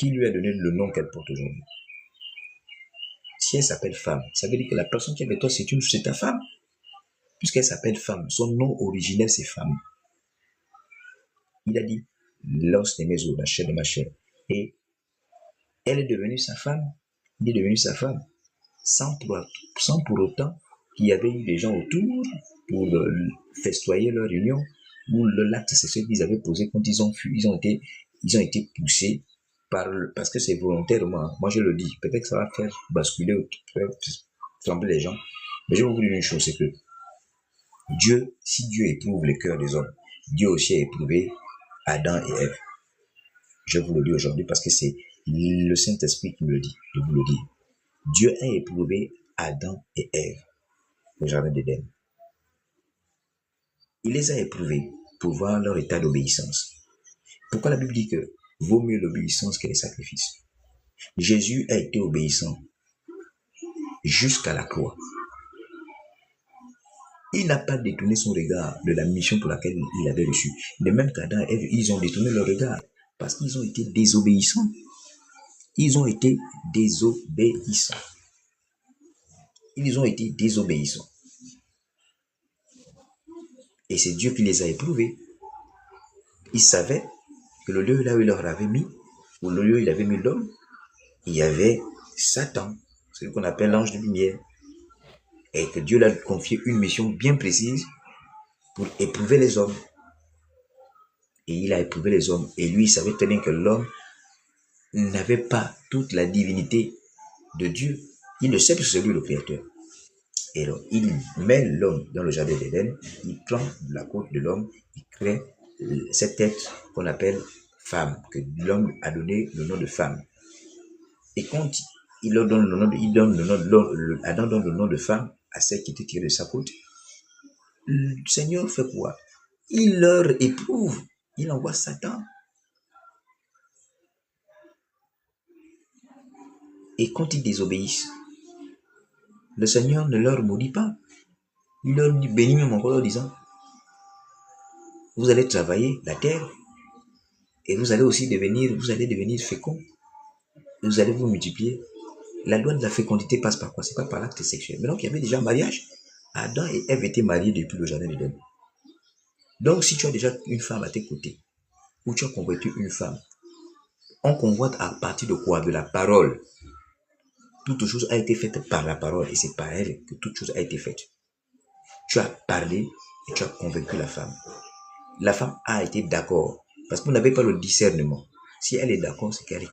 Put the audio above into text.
qui lui a donné le nom qu'elle porte aujourd'hui. Si elle s'appelle femme, ça veut dire que la personne qui est avec toi, c'est ta femme. Puisqu'elle s'appelle femme, son nom originel, c'est femme. Il a dit, l'os de mes os, la chair de ma chair. Et elle est devenue sa femme. Il est devenu sa femme. Sans pour autant qu'il y avait eu des gens autour pour festoyer leur union, ou l'acte sexuel qu'ils avaient posé quand ils ont été poussés parce que c'est volontairement. Moi je le dis, peut-être que ça va faire basculer, faire trembler les gens, mais je vais vous dire une chose, c'est que si Dieu éprouve le cœur des hommes, Dieu aussi a éprouvé Adam et Ève. Je vous le dis aujourd'hui parce que c'est le Saint-Esprit qui me le dit, de vous le dire. Dieu a éprouvé Adam et Ève au jardin d'Éden. Il les a éprouvés pour voir leur état d'obéissance. Pourquoi la Bible dit que vaut mieux l'obéissance que les sacrifices? Jésus a été obéissant jusqu'à la croix. Il n'a pas détourné son regard de la mission pour laquelle il avait reçu. De même qu'Adam et Ève, ils ont détourné leur regard parce qu'ils ont été désobéissants. Ils ont été désobéissants. Ils ont été désobéissants. Et c'est Dieu qui les a éprouvés. Ils savaient que le lieu là où il leur avait mis, ou le lieu où il avait mis l'homme, il y avait Satan, ce qu'on appelle l'ange de lumière. Et que Dieu leur a confié une mission bien précise pour éprouver les hommes. Et il a éprouvé les hommes. Et lui, il savait très bien que l'homme n'avait pas toute la divinité de Dieu. Il le sait que c'est lui le Créateur. Et alors, il met l'homme dans le jardin d'Éden, il prend la côte de l'homme, il crée cette tête qu'on appelle femme, que l'homme a donné le nom de femme. Et quand il leur donne le nom Adam donne le nom de femme à celle qui était tirée de sa côte, le Seigneur fait quoi? Il leur éprouve, il envoie Satan. Et quand ils désobéissent, le Seigneur ne leur maudit pas. Il leur dit, bénit même encore en disant, vous allez travailler la terre et vous allez devenir fécond. Vous allez vous multiplier. La loi de la fécondité passe par quoi? C'est pas par l'acte sexuel. Mais donc il y avait déjà un mariage. Adam et Ève étaient mariés depuis le jardin d'Éden. Donc si tu as déjà une femme à tes côtés, ou tu as converti une femme, on convoite à partir de quoi? De la parole. Toute chose a été faite par la parole et c'est par elle que toute chose a été faite. Tu as parlé et tu as convaincu la femme. La femme a été d'accord parce que vous n'avez pas le discernement. Si elle est d'accord, c'est qu'elle est